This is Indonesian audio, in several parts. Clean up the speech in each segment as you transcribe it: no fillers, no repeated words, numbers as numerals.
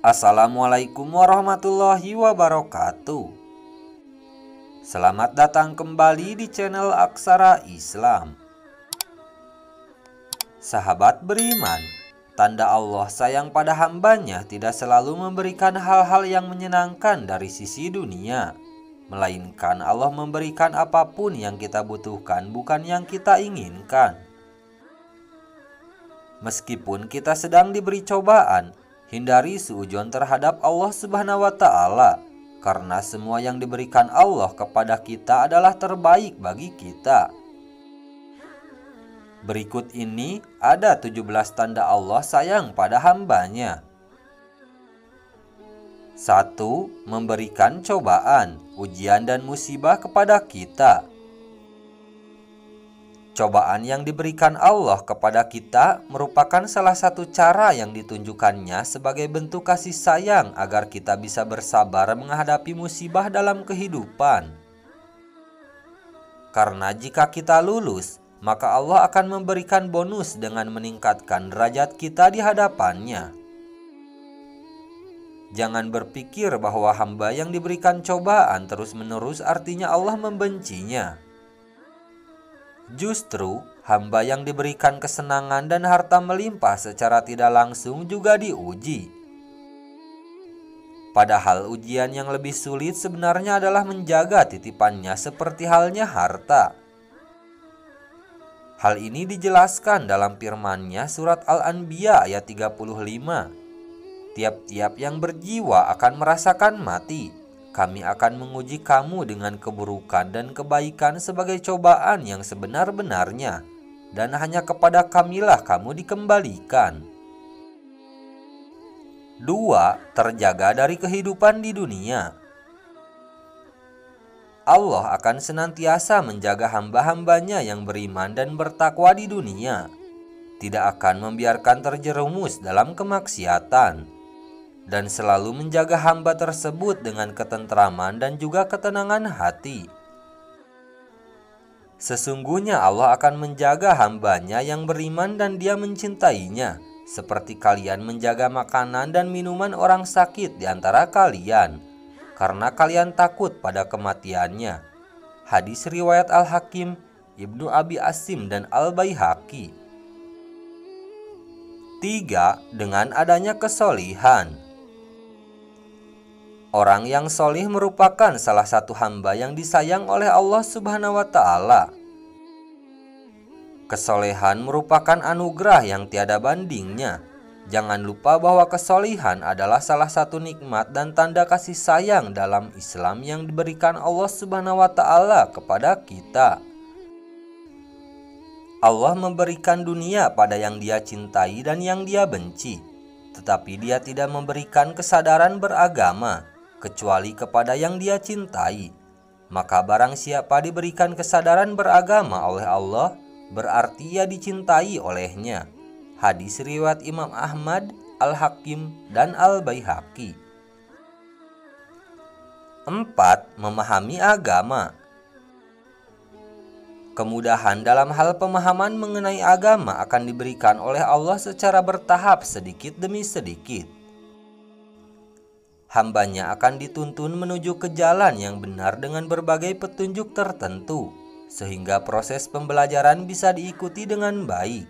Assalamualaikum warahmatullahi wabarakatuh. Selamat datang kembali di channel Aksara Islam. Sahabat beriman, tanda Allah sayang pada hambanya tidak selalu memberikan hal-hal yang menyenangkan dari sisi dunia, melainkan Allah memberikan apapun yang kita butuhkan, bukan yang kita inginkan. Meskipun kita sedang diberi cobaan, hindari suudzon terhadap Allah Subhanahu wa Ta'ala, karena semua yang diberikan Allah kepada kita adalah terbaik bagi kita. Berikut ini ada 17 tanda Allah sayang pada hambanya. 1. Memberikan cobaan, ujian dan musibah kepada kita. Cobaan yang diberikan Allah kepada kita merupakan salah satu cara yang ditunjukkannya sebagai bentuk kasih sayang agar kita bisa bersabar menghadapi musibah dalam kehidupan. Karena jika kita lulus, maka Allah akan memberikan bonus dengan meningkatkan derajat kita di hadapannya. Jangan berpikir bahwa hamba yang diberikan cobaan terus-menerus artinya Allah membencinya. Justru, hamba yang diberikan kesenangan dan harta melimpah secara tidak langsung juga diuji. Padahal ujian yang lebih sulit sebenarnya adalah menjaga titipannya seperti halnya harta. Hal ini dijelaskan dalam firman-Nya surat Al-Anbiya ayat 35. Tiap-tiap yang berjiwa akan merasakan mati. Kami akan menguji kamu dengan keburukan dan kebaikan sebagai cobaan yang sebenar-benarnya, dan hanya kepada Kamilah kamu dikembalikan. 2. Terjaga dari kehidupan di dunia. Allah akan senantiasa menjaga hamba-hambanya yang beriman dan bertakwa di dunia, tidak akan membiarkan terjerumus dalam kemaksiatan, dan selalu menjaga hamba tersebut dengan ketentraman dan juga ketenangan hati. Sesungguhnya Allah akan menjaga hambanya yang beriman dan dia mencintainya, seperti kalian menjaga makanan dan minuman orang sakit di antara kalian, karena kalian takut pada kematiannya. Hadis riwayat Al-Hakim, Ibnu Abi Asim dan Al-Baihaqi. 3. Dengan adanya kesolihan. Orang yang solih merupakan salah satu hamba yang disayang oleh Allah Subhanahu wa Ta'ala. Kesolehan merupakan anugerah yang tiada bandingnya. Jangan lupa bahwa kesolihan adalah salah satu nikmat dan tanda kasih sayang dalam Islam yang diberikan Allah Subhanahu wa Ta'ala kepada kita. Allah memberikan dunia pada yang Dia cintai dan yang Dia benci, tetapi Dia tidak memberikan kesadaran beragama kecuali kepada yang Dia cintai. Maka barang siapa diberikan kesadaran beragama oleh Allah, berarti ia dicintai olehnya. Hadis riwayat Imam Ahmad, Al-Hakim, dan Al-Baihaqi. 4. Memahami agama. Kemudahan dalam hal pemahaman mengenai agama akan diberikan oleh Allah secara bertahap sedikit demi sedikit. Hambanya akan dituntun menuju ke jalan yang benar dengan berbagai petunjuk tertentu, sehingga proses pembelajaran bisa diikuti dengan baik.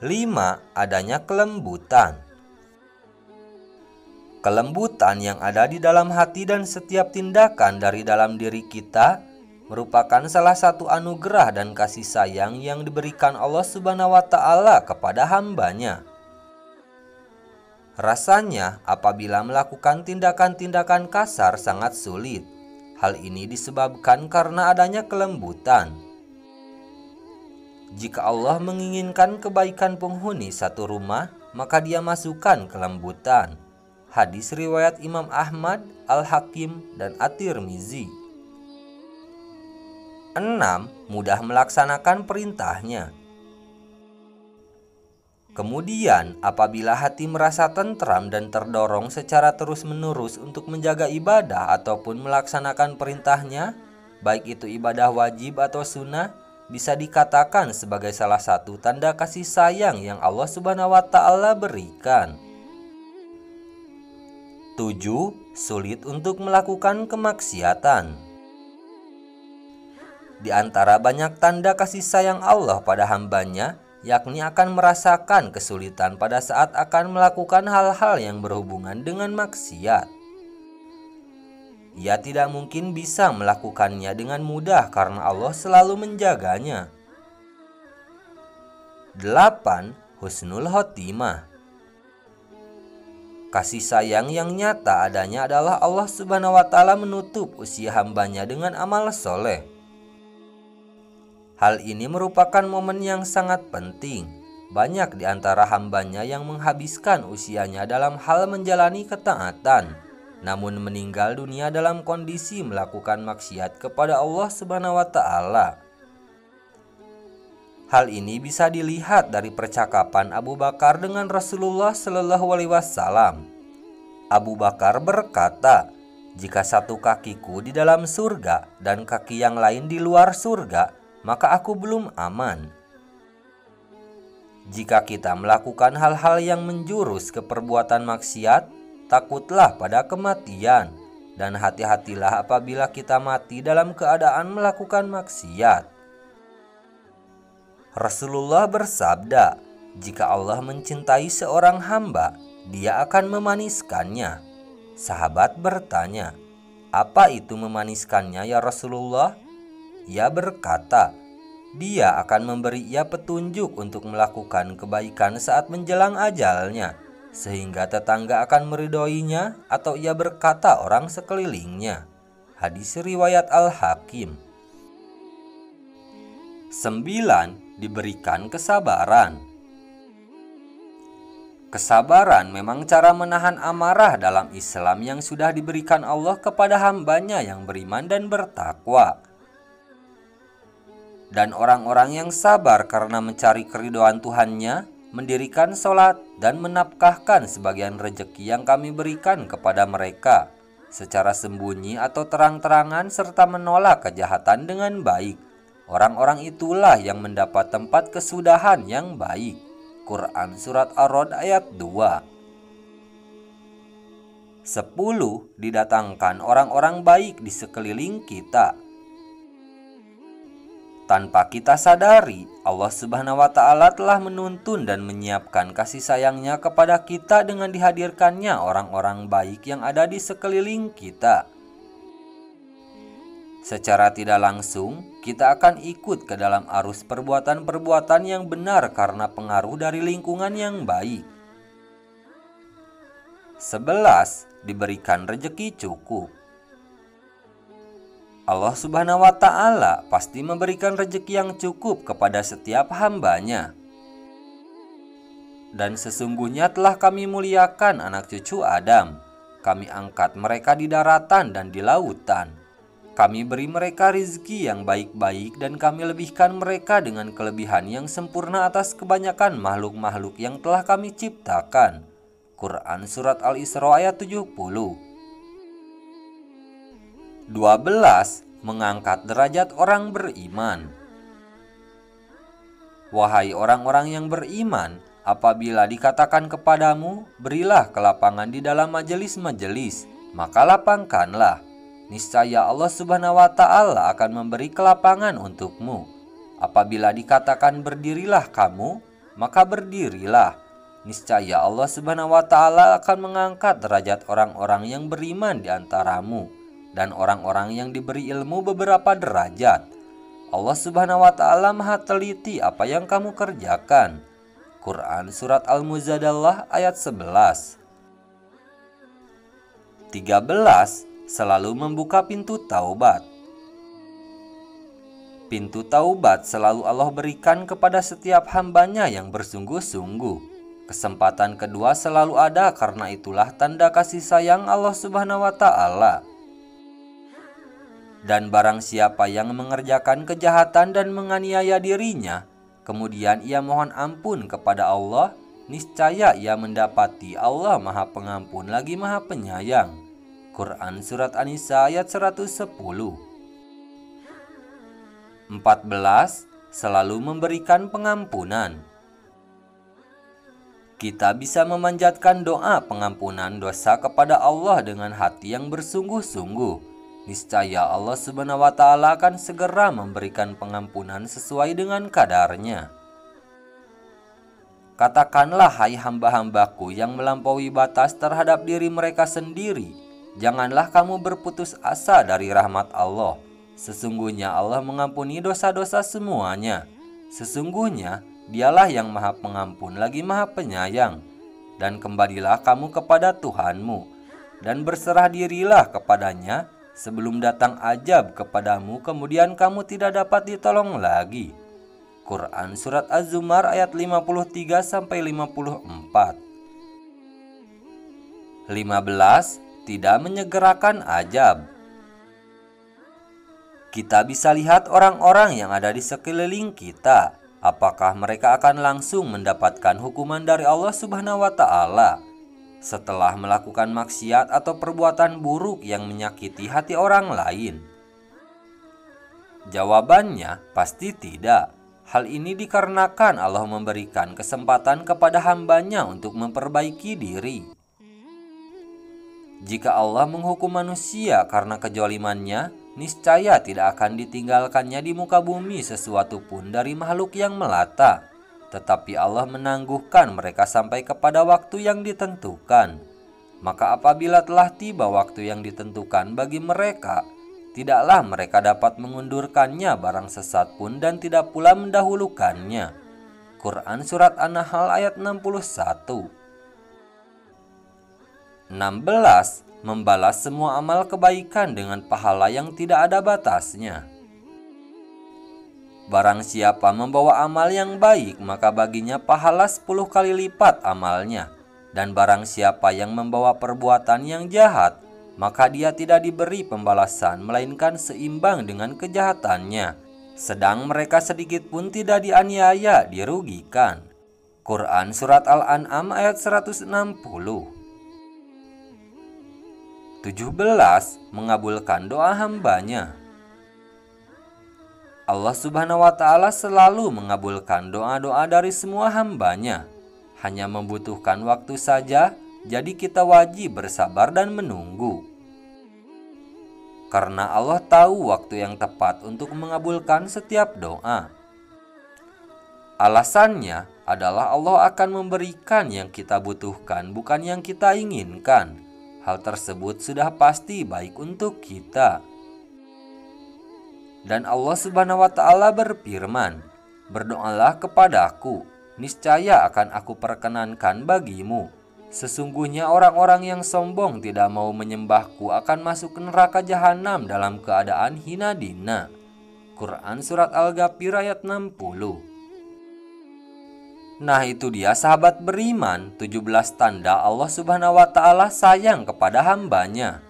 5. Adanya kelembutan. Kelembutan yang ada di dalam hati dan setiap tindakan dari dalam diri kita merupakan salah satu anugerah dan kasih sayang yang diberikan Allah Subhanahu wa Ta'ala kepada hambanya. Rasanya apabila melakukan tindakan-tindakan kasar sangat sulit. Hal ini disebabkan karena adanya kelembutan. Jika Allah menginginkan kebaikan penghuni satu rumah, maka Dia masukkan kelembutan. Hadis riwayat Imam Ahmad, Al-Hakim, dan At-Tirmizi. 6. Mudah melaksanakan perintahnya. Kemudian, apabila hati merasa tentram dan terdorong secara terus-menerus untuk menjaga ibadah ataupun melaksanakan perintahnya, baik itu ibadah wajib atau sunnah, bisa dikatakan sebagai salah satu tanda kasih sayang yang Allah Subhanahu wa Ta'ala berikan. 7. Sulit untuk melakukan kemaksiatan. Di antara banyak tanda kasih sayang Allah pada hambanya, yakni akan merasakan kesulitan pada saat akan melakukan hal-hal yang berhubungan dengan maksiat. Ia tidak mungkin bisa melakukannya dengan mudah karena Allah selalu menjaganya. 8. Husnul khotimah. Kasih sayang yang nyata adanya adalah Allah Subhanahu wa Ta'ala menutup usia hambanya dengan amal soleh. Hal ini merupakan momen yang sangat penting. Banyak di antara hambanya yang menghabiskan usianya dalam hal menjalani ketaatan, namun meninggal dunia dalam kondisi melakukan maksiat kepada Allah Subhanahu wa Ta'ala. Hal ini bisa dilihat dari percakapan Abu Bakar dengan Rasulullah Shallallahu Alaihi Wasallam. Abu Bakar berkata, "Jika satu kakiku di dalam surga dan kaki yang lain di luar surga, maka aku belum aman." Jika kita melakukan hal-hal yang menjurus ke perbuatan maksiat, takutlah pada kematian, dan hati-hatilah apabila kita mati dalam keadaan melakukan maksiat. Rasulullah bersabda, "Jika Allah mencintai seorang hamba, Dia akan memaniskannya." Sahabat bertanya, "Apa itu memaniskannya ya Rasulullah?" Ia berkata, "Dia akan memberi ia petunjuk untuk melakukan kebaikan saat menjelang ajalnya, sehingga tetangga akan meridhoinya atau ia berkata orang sekelilingnya." Hadis riwayat Al-Hakim. 9. Diberikan kesabaran. Kesabaran memang cara menahan amarah dalam Islam yang sudah diberikan Allah kepada hambanya yang beriman dan bertakwa. Dan orang-orang yang sabar karena mencari keridhaan Tuhannya, mendirikan sholat dan menafkahkan sebagian rejeki yang kami berikan kepada mereka, secara sembunyi atau terang-terangan serta menolak kejahatan dengan baik. Orang-orang itulah yang mendapat tempat kesudahan yang baik. Quran Surat Ar-Ra'd ayat 2. 10. Didatangkan orang-orang baik di sekeliling kita. Tanpa kita sadari, Allah Subhanahu wa Ta'ala telah menuntun dan menyiapkan kasih sayangnya kepada kita dengan dihadirkannya orang-orang baik yang ada di sekeliling kita. Secara tidak langsung, kita akan ikut ke dalam arus perbuatan-perbuatan yang benar karena pengaruh dari lingkungan yang baik. 11. Diberikan rejeki cukup. Allah Subhanahu wa Ta'ala pasti memberikan rejeki yang cukup kepada setiap hambanya. Dan sesungguhnya telah kami muliakan anak cucu Adam. Kami angkat mereka di daratan dan di lautan. Kami beri mereka rizki yang baik-baik dan kami lebihkan mereka dengan kelebihan yang sempurna atas kebanyakan makhluk-makhluk yang telah kami ciptakan. Quran Surat Al-Isra ayat 70. 12. Mengangkat derajat orang beriman. Wahai orang-orang yang beriman, apabila dikatakan kepadamu, berilah kelapangan di dalam majelis-majelis, maka lapangkanlah. Niscaya Allah Subhanahu wa Ta'ala akan memberi kelapangan untukmu. Apabila dikatakan berdirilah kamu, maka berdirilah. Niscaya Allah Subhanahu wa Ta'ala akan mengangkat derajat orang-orang yang beriman di antaramu, dan orang-orang yang diberi ilmu beberapa derajat. Allah Subhanahu wa Ta'ala Maha teliti apa yang kamu kerjakan. Quran Surat Al-Mujadalah ayat 11. 13. Selalu membuka pintu taubat. Pintu taubat selalu Allah berikan kepada setiap hambanya yang bersungguh-sungguh. Kesempatan kedua selalu ada, karena itulah tanda kasih sayang Allah Subhanahu wa Ta'ala. Dan barang siapa yang mengerjakan kejahatan dan menganiaya dirinya, kemudian ia mohon ampun kepada Allah, niscaya ia mendapati Allah Maha Pengampun lagi Maha Penyayang. Quran Surat An-Nisa ayat 110. 14. selalu memberikan pengampunan. Kita bisa memanjatkan doa pengampunan dosa kepada Allah dengan hati yang bersungguh-sungguh. Niscaya Allah Subhanahu wa Ta'ala akan segera memberikan pengampunan sesuai dengan kadarnya. Katakanlah, hai hamba-hambaku yang melampaui batas terhadap diri mereka sendiri, janganlah kamu berputus asa dari rahmat Allah. Sesungguhnya Allah mengampuni dosa-dosa semuanya. Sesungguhnya Dialah yang Maha Pengampun lagi Maha Penyayang. Dan kembalilah kamu kepada Tuhanmu, dan berserah dirilah kepadanya sebelum datang ajab kepadamu, kemudian kamu tidak dapat ditolong lagi. Quran Surat Az-Zumar ayat 53-54. 15. Tidak menyegerakan ajab. Kita bisa lihat orang-orang yang ada di sekeliling kita. Apakah mereka akan langsung mendapatkan hukuman dari Allah Subhanahu wa Ta'ala setelah melakukan maksiat atau perbuatan buruk yang menyakiti hati orang lain? Jawabannya pasti tidak. Hal ini dikarenakan Allah memberikan kesempatan kepada hambanya untuk memperbaiki diri. Jika Allah menghukum manusia karena kezalimannya, niscaya tidak akan ditinggalkannya di muka bumi sesuatu pun dari makhluk yang melata. Tetapi Allah menangguhkan mereka sampai kepada waktu yang ditentukan. Maka apabila telah tiba waktu yang ditentukan bagi mereka, tidaklah mereka dapat mengundurkannya barang sesat pun dan tidak pula mendahulukannya. Quran Surat An-Nahl ayat 61. 16. Membalas semua amal kebaikan dengan pahala yang tidak ada batasnya. Barang siapa membawa amal yang baik, maka baginya pahala 10 kali lipat amalnya. Dan barang siapa yang membawa perbuatan yang jahat, maka dia tidak diberi pembalasan, melainkan seimbang dengan kejahatannya. Sedang mereka sedikit pun tidak dianiaya, dirugikan. Quran Surat Al-An'am ayat 160. 17. Mengabulkan doa hambanya. Allah Subhanahu wa Ta'ala selalu mengabulkan doa-doa dari semua hambanya. Hanya membutuhkan waktu saja, jadi kita wajib bersabar dan menunggu. Karena Allah tahu waktu yang tepat untuk mengabulkan setiap doa. Alasannya adalah Allah akan memberikan yang kita butuhkan, bukan yang kita inginkan. Hal tersebut sudah pasti baik untuk kita. Dan Allah Subhanahu wa Ta'ala berfirman, "Berdoalah kepadaku, niscaya akan aku perkenankan bagimu. Sesungguhnya orang-orang yang sombong tidak mau menyembahku akan masuk ke neraka jahanam dalam keadaan hina dina." Quran Surat Al-Ghafir ayat 60. Nah, itu dia sahabat beriman, 17 tanda Allah Subhanahu wa Ta'ala sayang kepada hambanya.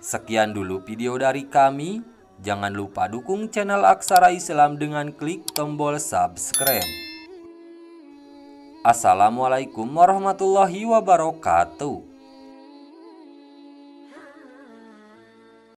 Sekian dulu video dari kami. Jangan lupa dukung channel Aksara Islam dengan klik tombol subscribe. Assalamualaikum warahmatullahi wabarakatuh.